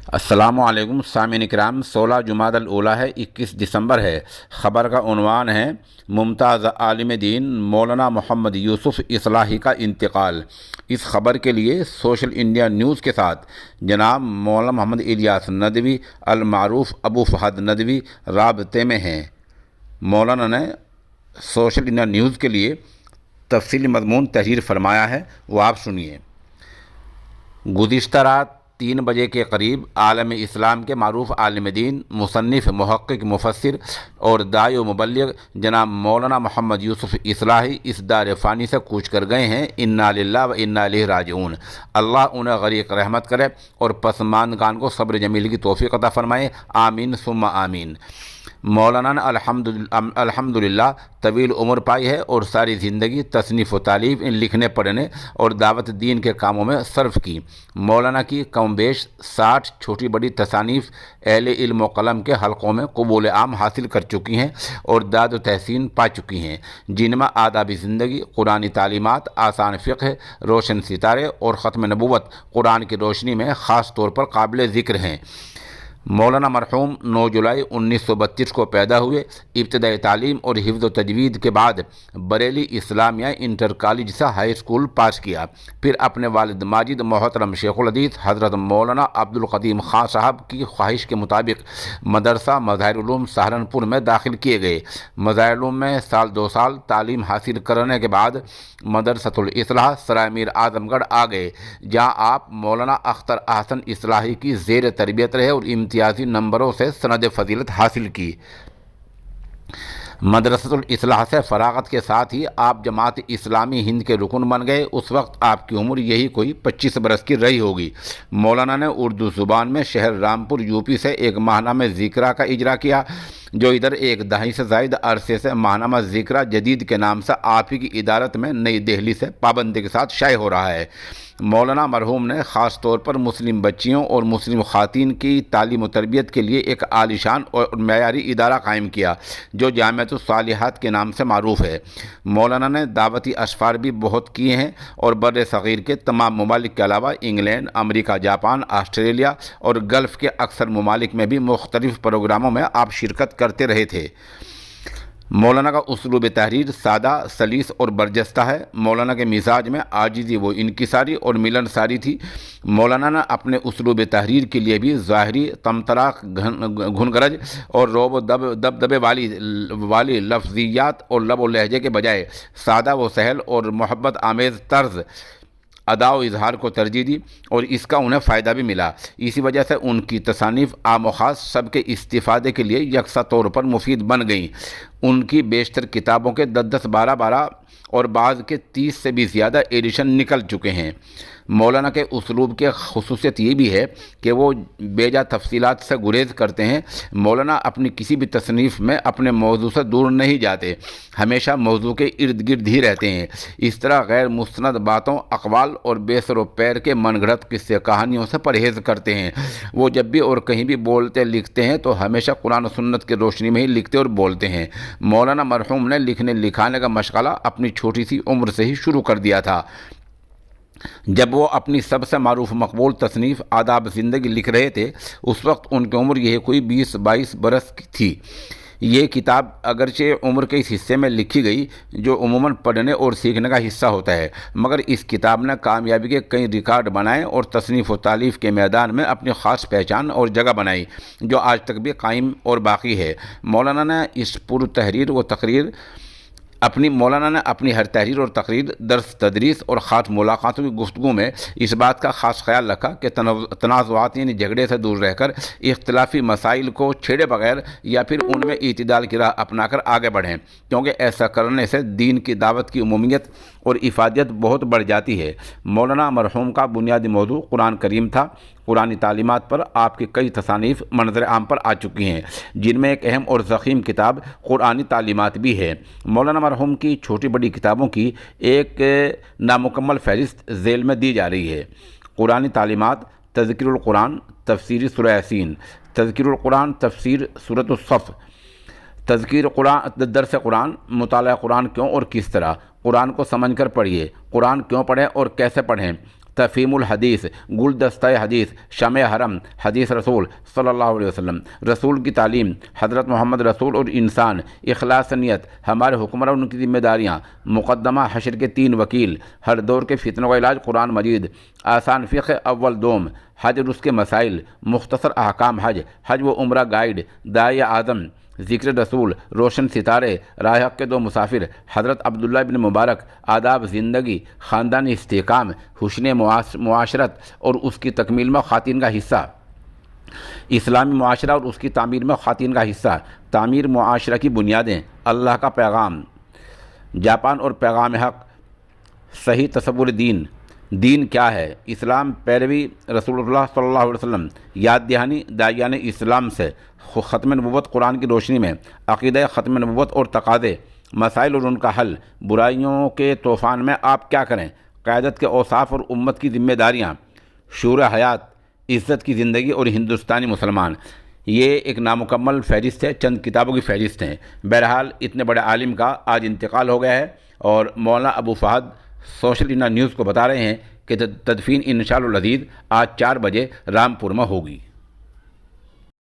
السلام علیکم سامعین کرام، 16 جمادی الاولیٰ ہے، 21 دسمبر ہے۔ خبر کا عنوان ہے ممتاز عالم دین مولانا محمد یوسف اصلاحی کا انتقال۔ اس خبر کے لیے سوشل انڈیا نیوز کے ساتھ جناب مولانا محمد الیاس ندوی المعروف ابو فہد ندوی رابطے میں ہیں۔ مولانا نے سوشل انڈیا نیوز کے لیے تفصیلی مضمون تحریر فرمایا ہے، وہ آپ سنیے۔ گزشتہ رات 3 بجے کے قریب عالم اسلام کے معروف عالم دین، مصنف، محقق، مفسر اور داعی و مبلغ جناب مولانا محمد یوسف اصلاحی اس دار فانی سے کوچ کر گئے ہیں۔ انا للہ و انا الیہ راجعون۔ اللہ انہیں غریق رحمت کرے اور پسماندگان کو صبر جمیل کی توفیق عطا فرمائے، آمین ثم آمین۔ مولانا نے الحمدللہ طویل عمر پائی ہے اور ساری زندگی تصنیف و تالیف، لکھنے پڑھنے اور دعوت دین کے کاموں میں صرف کی۔ مولانا کی کم بیش 60 چھوٹی بڑی تصانیف اہل علم و قلم کے حلقوں میں قبول عام حاصل کر چکی ہیں اور داد و تحسین پا چکی ہیں، جن میں آداب زندگی، قرآنی تعلیمات، آسان فقہ، روشن ستارے اور ختم نبوت قرآن کی روشنی میں خاص طور پر قابل ذکر ہیں۔ مولانا مرحوم 9 جولائی 1932 کو پیدا ہوئے۔ ابتدائی تعلیم اور حفظ و تجوید کے بعد بریلی اسلامیہ انٹر کالج سے ہائی اسکول پاس کیا، پھر اپنے والد ماجد محترم شیخ الحدیث حضرت مولانا عبدالقدیم خان صاحب کی خواہش کے مطابق مدرسہ مظاہر علوم سہارنپور میں داخل کیے گئے۔ مظاہر علوم میں 2 سال تعلیم حاصل کرنے کے بعد مدرسۃ الاصلاح سرائے میر اعظم گڑھ آ گئے، جہاں آپ مولانا اختر احسن اصلاحی کی زیر تربیت رہے اور امتیازی نمبروں سے سند فضیلت حاصل کی۔ مدرسۃ الاصلاح سے فراغت کے ساتھ ہی آپ جماعت اسلامی ہند کے رکن بن گئے۔ اس وقت آپ کی عمر یہی کوئی 25 برس کی رہی ہوگی۔ مولانا نے اردو زبان میں شہر رامپور یوپی سے ایک ماہنامہ ذکرہ کا اجرا کیا، جو ادھر 1 دہائی سے زائد عرصے سے ماہنامہ ذکرہ جدید کے نام سے آپ ہی کی ادارت میں نئی دہلی سے پابندی کے ساتھ شائع ہو رہا ہے۔ مولانا مرحوم نے خاص طور پر مسلم بچیوں اور مسلم خواتین کی تعلیم و تربیت کے لیے ایک عالیشان اور معیاری ادارہ قائم کیا، جو جامعۃ الصالحات کے نام سے معروف ہے۔ مولانا نے دعوتی اشعار بھی بہت کیے ہیں اور بر صغیر کے تمام ممالک کے علاوہ انگلینڈ، امریکہ، جاپان، آسٹریلیا اور گلف کے اکثر ممالک میں بھی مختلف پروگراموں میں آپ شرکت کرتے رہے تھے۔ مولانا کا اسلوب تحریر سادہ، سلیس اور برجستہ ہے۔ مولانا کے مزاج میں عاجزی و انکساری اور ملنساری تھی۔ مولانا نے اپنے اسلوب تحریر کے لیے بھی ظاہری طمطراق، گھن گرج اور روب و دبدبے والی لفظیات اور لب و لہجے کے بجائے سادہ و سہل اور محبت آمیز طرز ادا و اظہار کو ترجیح دی اور اس کا انہیں فائدہ بھی ملا۔ اسی وجہ سے ان کی تصانیف عام و خاص سب کے استفادے کے لیے یکساں طور پر مفید بن گئیں۔ ان کی بیشتر کتابوں کے 10 12 اور بعض کے 30 سے بھی زیادہ ایڈیشن نکل چکے ہیں۔ مولانا کے اسلوب کی خصوصیت یہ بھی ہے کہ وہ بیجا تفصیلات سے گریز کرتے ہیں۔ مولانا اپنی کسی بھی تصنیف میں اپنے موضوع سے دور نہیں جاتے، ہمیشہ موضوع کے ارد گرد ہی رہتے ہیں۔ اس طرح غیر مستند باتوں، اقوال اور بے سر و پیر کے من گھڑت قصے کہانیوں سے پرہیز کرتے ہیں۔ وہ جب بھی اور کہیں بھی بولتے لکھتے ہیں تو ہمیشہ قرآن و سنت کی روشنی میں ہی لکھتے اور بولتے ہیں۔ مولانا مرحوم نے لکھنے لکھانے کا مشغلہ اپنی چھوٹی سی عمر سے ہی شروع کر دیا تھا۔ جب وہ اپنی سب سے معروف مقبول تصنیف آداب زندگی لکھ رہے تھے، اس وقت ان کی عمر یہ کوئی 20 22 برس کی تھی۔ یہ کتاب اگرچہ عمر کے اس حصے میں لکھی گئی جو عموماً پڑھنے اور سیکھنے کا حصہ ہوتا ہے، مگر اس کتاب نے کامیابی کے کئی ریکارڈ بنائے اور تصنیف و تالیف کے میدان میں اپنی خاص پہچان اور جگہ بنائی، جو آج تک بھی قائم اور باقی ہے۔ مولانا نے اپنی ہر تحریر اور تقریر، درس تدریس اور خاص ملاقاتوں کی گفتگو میں اس بات کا خاص خیال رکھا کہ تنازعات یعنی جھگڑے سے دور رہ کر اختلافی مسائل کو چھیڑے بغیر یا پھر ان میں اعتدال کی راہ اپنا کر آگے بڑھیں، کیونکہ ایسا کرنے سے دین کی دعوت کی عمومیت اور افادیت بہت بڑھ جاتی ہے۔ مولانا مرحوم کا بنیادی موضوع قرآن کریم تھا۔ قرآنی تعلیمات پر آپ کی کئی تصانیف منظر عام پر آ چکی ہیں، جن میں ایک اہم اور ضخیم کتاب قرآنی تعلیمات بھی ہے۔ مولانا مرحوم کی چھوٹی بڑی کتابوں کی ایک نامکمل فہرست ذیل میں دی جا رہی ہے۔ قرآنی تعلیمات، تذکیر القرآن، تفسیر سورہ یاسین، تذکیر القرآن، تفسیر سورۃ الصف، تذکیر قرآن، درس قرآن، مطالعہ قرآن کیوں اور کس طرح، قرآن کو سمجھ کر پڑھیے، قرآن کیوں پڑھیں اور کیسے پڑھیں، تفہیم الحدیث، گلدستہ حدیث، شمع حرم، حدیث رسول صلی اللہ علیہ وسلم، رسول کی تعلیم، حضرت محمد رسول اور انسان، اخلاص نیت، ہمارے حکمراں ان کی ذمہ داریاں، مقدمہ حشر کے 3 وکیل، ہر دور کے فتنوں کا علاج قرآن مجید، آسان فقہ اول دوم، حج اور اس کے مسائل، مختصر احکام حج، حج و عمرہ گائیڈ، داعیہ اعظم، ذکر رسول، روشن ستارے، راہ حق کے 2 مسافر، حضرت عبداللہ بن مبارک، آداب زندگی، خاندانی استحکام، حسن معاشرت اور اس کی تکمیل میں خواتین کا حصہ، اسلامی معاشرہ اور اس کی تعمیر میں خواتین کا حصہ، تعمیر معاشرہ کی بنیادیں، اللہ کا پیغام، جاپان اور پیغام حق، صحیح تصور دین، دین کیا ہے، اسلام، پیروی رسول اللہ صلی اللہ علیہ وسلم، یاد دہانی داعیان اسلام سے، ختم نبوت قرآن کی روشنی میں، عقیدہ ختم نبوت اور تقاضے، مسائل اور ان کا حل، برائیوں کے طوفان میں آپ کیا کریں، قیادت کے اوصاف اور امت کی ذمہ داریاں، شعور حیات، عزت کی زندگی اور ہندوستانی مسلمان۔ یہ ایک نامکمل فہرست ہے، چند کتابوں کی فہرست ہیں۔ بہرحال اتنے بڑے عالم کا آج انتقال ہو گیا ہے اور مولانا ابو فہد سوشل انڈیا نیوز کو بتا رہے ہیں کہ تدفین انشاءاللہ العزیز آج 4 بجے رامپور میں ہوگی۔